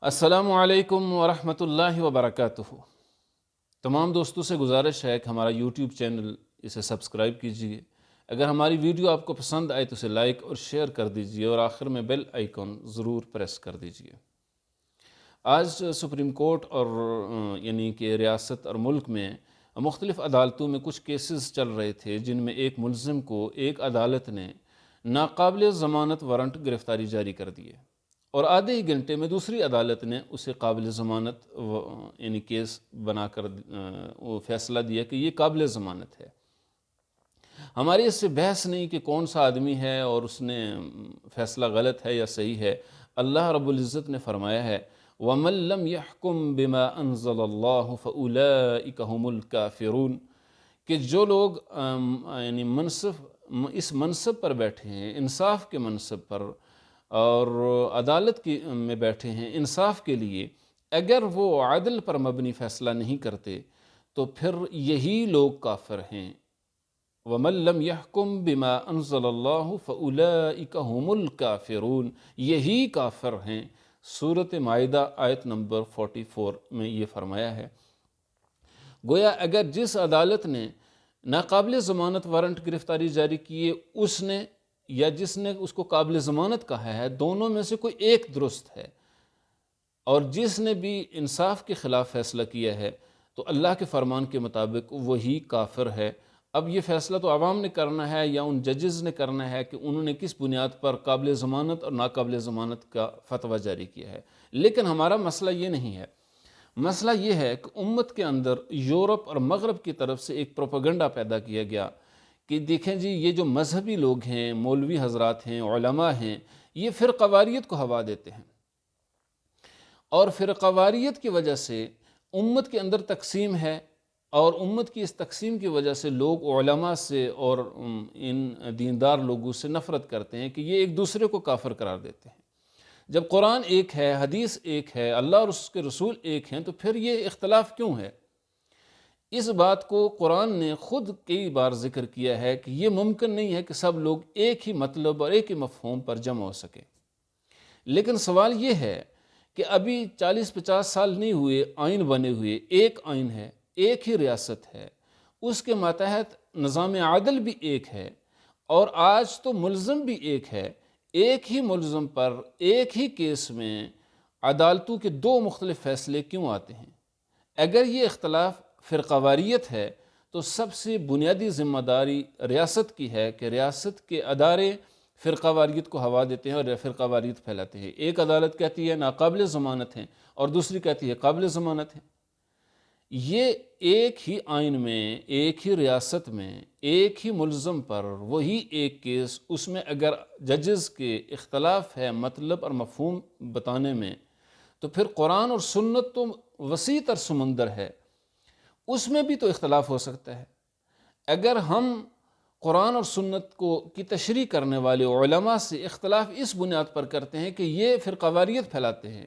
السلام علیکم ورحمۃ اللہ وبرکاتہ۔ تمام دوستوں سے گزارش ہے کہ ہمارا یوٹیوب چینل اسے سبسکرائب کیجیے۔ اگر ہماری ویڈیو آپ کو پسند آئے تو اسے لائک اور شیئر کر دیجیے، اور آخر میں بیل آئیکن ضرور پریس کر دیجیے۔ آج سپریم کورٹ اور یعنی کہ ریاست اور ملک میں مختلف عدالتوں میں کچھ کیسز چل رہے تھے، جن میں ایک ملزم کو ایک عدالت نے ناقابل ضمانت وارنٹ گرفتاری جاری کر دیے، اور آدھے ہی گھنٹے میں دوسری عدالت نے اسے قابل ضمانت یعنی کیس بنا کر وہ فیصلہ دیا کہ یہ قابل ضمانت ہے۔ ہماری اس سے بحث نہیں کہ کون سا آدمی ہے اور اس نے فیصلہ غلط ہے یا صحیح ہے۔ اللہ رب العزت نے فرمایا ہے وَمَن لَّمْ يَحْكُم بِمَا أَنزَلَ اللَّهُ فَأُولَٰئِكَ هُمُ الْكَافِرُونَ، کہ جو لوگ یعنی اس منصب پر بیٹھے ہیں، انصاف کے منصب پر اور عدالت میں بیٹھے ہیں انصاف کے لیے، اگر وہ عدل پر مبنی فیصلہ نہیں کرتے تو پھر یہی لوگ کافر ہیں۔ وَمَن لَّمْ يَحْكُم بِمَا أَنزَلَ اللَّهُ فَأُولَٰئِكَ هُمُ الْكَافِرُونَ، یہی کافر ہیں۔ سورۃ مائدہ آیت نمبر 44 میں یہ فرمایا ہے۔ گویا اگر جس عدالت نے ناقابل ضمانت وارنٹ گرفتاری جاری کیے اس نے یا جس نے اس کو قابل ضمانت کہا ہے، دونوں میں سے کوئی ایک درست ہے، اور جس نے بھی انصاف کے خلاف فیصلہ کیا ہے تو اللہ کے فرمان کے مطابق وہی کافر ہے۔ اب یہ فیصلہ تو عوام نے کرنا ہے یا ان ججز نے کرنا ہے کہ انہوں نے کس بنیاد پر قابل ضمانت اور ناقابل ضمانت کا فتویٰ جاری کیا ہے، لیکن ہمارا مسئلہ یہ نہیں ہے۔ مسئلہ یہ ہے کہ امت کے اندر یورپ اور مغرب کی طرف سے ایک پروپیگنڈا پیدا کیا گیا کہ دیکھیں جی، یہ جو مذہبی لوگ ہیں، مولوی حضرات ہیں، علماء ہیں، یہ فرقہ واریت کو ہوا دیتے ہیں، اور فرقہ واریت کی وجہ سے امت کے اندر تقسیم ہے، اور امت کی اس تقسیم کی وجہ سے لوگ علماء سے اور ان دیندار لوگوں سے نفرت کرتے ہیں کہ یہ ایک دوسرے کو کافر قرار دیتے ہیں۔ جب قرآن ایک ہے، حدیث ایک ہے، اللہ اور اس کے رسول ایک ہیں، تو پھر یہ اختلاف کیوں ہے؟ اس بات کو قرآن نے خود کئی بار ذکر کیا ہے کہ یہ ممکن نہیں ہے کہ سب لوگ ایک ہی مطلب اور ایک ہی مفہوم پر جمع ہو سکیں۔ لیکن سوال یہ ہے کہ ابھی 40-50 سال نہیں ہوئے آئین بنے ہوئے، ایک آئین ہے، ایک ہی ریاست ہے، اس کے ماتحت نظام عدل بھی ایک ہے، اور آج تو ملزم بھی ایک ہے۔ ایک ہی ملزم پر ایک ہی کیس میں عدالتوں کے دو مختلف فیصلے کیوں آتے ہیں؟ اگر یہ اختلاف فرقہ واریت ہے تو سب سے بنیادی ذمہ داری ریاست کی ہے کہ ریاست کے ادارے فرقہ واریت کو ہوا دیتے ہیں اور فرقہ واریت پھیلاتے ہیں۔ ایک عدالت کہتی ہے ناقابل ضمانت ہیں اور دوسری کہتی ہے قابل ضمانت ہیں۔ یہ ایک ہی آئین میں، ایک ہی ریاست میں، ایک ہی ملزم پر وہی ایک کیس، اس میں اگر ججز کے اختلاف ہے مطلب اور مفہوم بتانے میں، تو پھر قرآن اور سنت تو وسیع تر سمندر ہے، اس میں بھی تو اختلاف ہو سکتا ہے۔ اگر ہم قرآن اور سنت کی تشریح کرنے والے علماء سے اختلاف اس بنیاد پر کرتے ہیں کہ یہ فرقہ واریت پھیلاتے ہیں،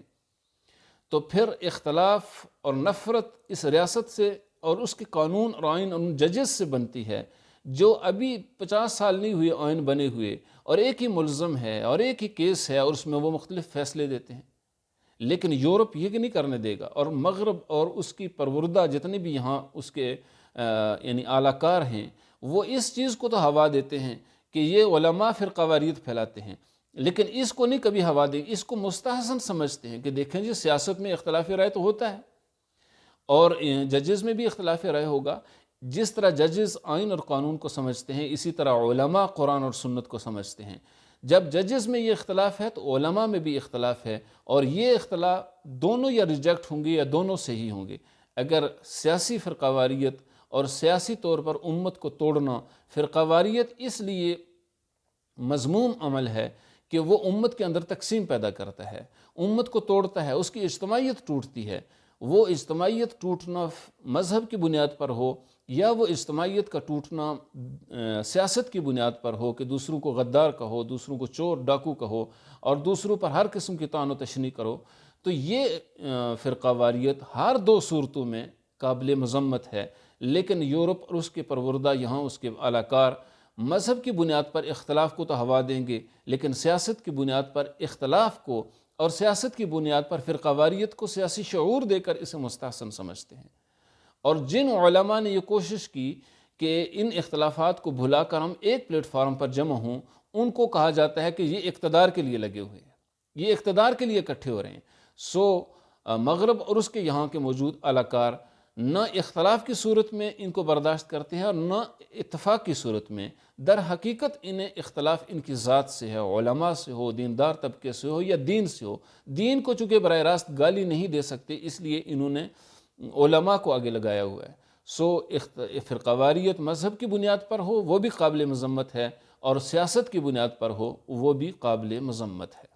تو پھر اختلاف اور نفرت اس ریاست سے اور اس کے قانون اور آئین اور ان ججز سے بنتی ہے جو ابھی 50 سال نہیں ہوئے آئین بنے ہوئے، اور ایک ہی ملزم ہے اور ایک ہی کیس ہے اور اس میں وہ مختلف فیصلے دیتے ہیں۔ لیکن یورپ یہ نہیں کرنے دے گا، اور مغرب اور اس کی پروردہ جتنے بھی یہاں اس کے یعنی اعلیٰ کار ہیں، وہ اس چیز کو تو ہوا دیتے ہیں کہ یہ علماء فرقہ واریت پھیلاتے ہیں، لیکن اس کو نہیں کبھی ہوا دیں، اس کو مستحسن سمجھتے ہیں کہ دیکھیں جی سیاست میں اختلاف رائے تو ہوتا ہے، اور ججز میں بھی اختلاف رائے ہوگا۔ جس طرح ججز آئین اور قانون کو سمجھتے ہیں، اسی طرح علماء قرآن اور سنت کو سمجھتے ہیں۔ جب ججز میں یہ اختلاف ہے تو علماء میں بھی اختلاف ہے، اور یہ اختلاف دونوں یا ریجیکٹ ہوں گے یا دونوں صحیح ہوں گے۔ اگر سیاسی فرقہ واریت اور سیاسی طور پر امت کو توڑنا، فرقہ واریت اس لیے مذموم عمل ہے کہ وہ امت کے اندر تقسیم پیدا کرتا ہے، امت کو توڑتا ہے، اس کی اجتماعیت ٹوٹتی ہے۔ وہ اجتماعیت ٹوٹنا مذہب کی بنیاد پر ہو یا وہ اجتماعیت کا ٹوٹنا سیاست کی بنیاد پر ہو کہ دوسروں کو غدار کہو، دوسروں کو چور ڈاکو کہو، اور دوسروں پر ہر قسم کی طعن و تشنیع کرو، تو یہ فرقہ واریت ہر دو صورتوں میں قابل مذمت ہے۔ لیکن یورپ اور اس کے پروردہ یہاں اس کے اعلیٰ کار مذہب کی بنیاد پر اختلاف کو تو ہوا دیں گے، لیکن سیاست کی بنیاد پر اختلاف کو اور سیاست کی بنیاد پر فرقہ واریت کو سیاسی شعور دے کر اسے مستحسن سمجھتے ہیں۔ اور جن علماء نے یہ کوشش کی کہ ان اختلافات کو بھلا کر ہم ایک پلیٹ فارم پر جمع ہوں، ان کو کہا جاتا ہے کہ یہ اقتدار کے لیے لگے ہوئے ہیں، یہ اقتدار کے لیے اکٹھے ہو رہے ہیں۔ مغرب اور اس کے یہاں کے موجود اعلیٰ نہ اختلاف کی صورت میں ان کو برداشت کرتے ہیں اور نہ اتفاق کی صورت میں۔ در حقیقت انہیں اختلاف ان کی ذات سے ہے، علماء سے ہو، دیندار طبقے سے ہو یا دین سے ہو۔ دین کو چونکہ براہ راست گالی نہیں دے سکتے، اس لیے انہوں نے علماء کو آگے لگایا ہوا ہے۔ فرقہ واریت مذہب کی بنیاد پر ہو وہ بھی قابل مذمت ہے، اور سیاست کی بنیاد پر ہو وہ بھی قابل مذمت ہے۔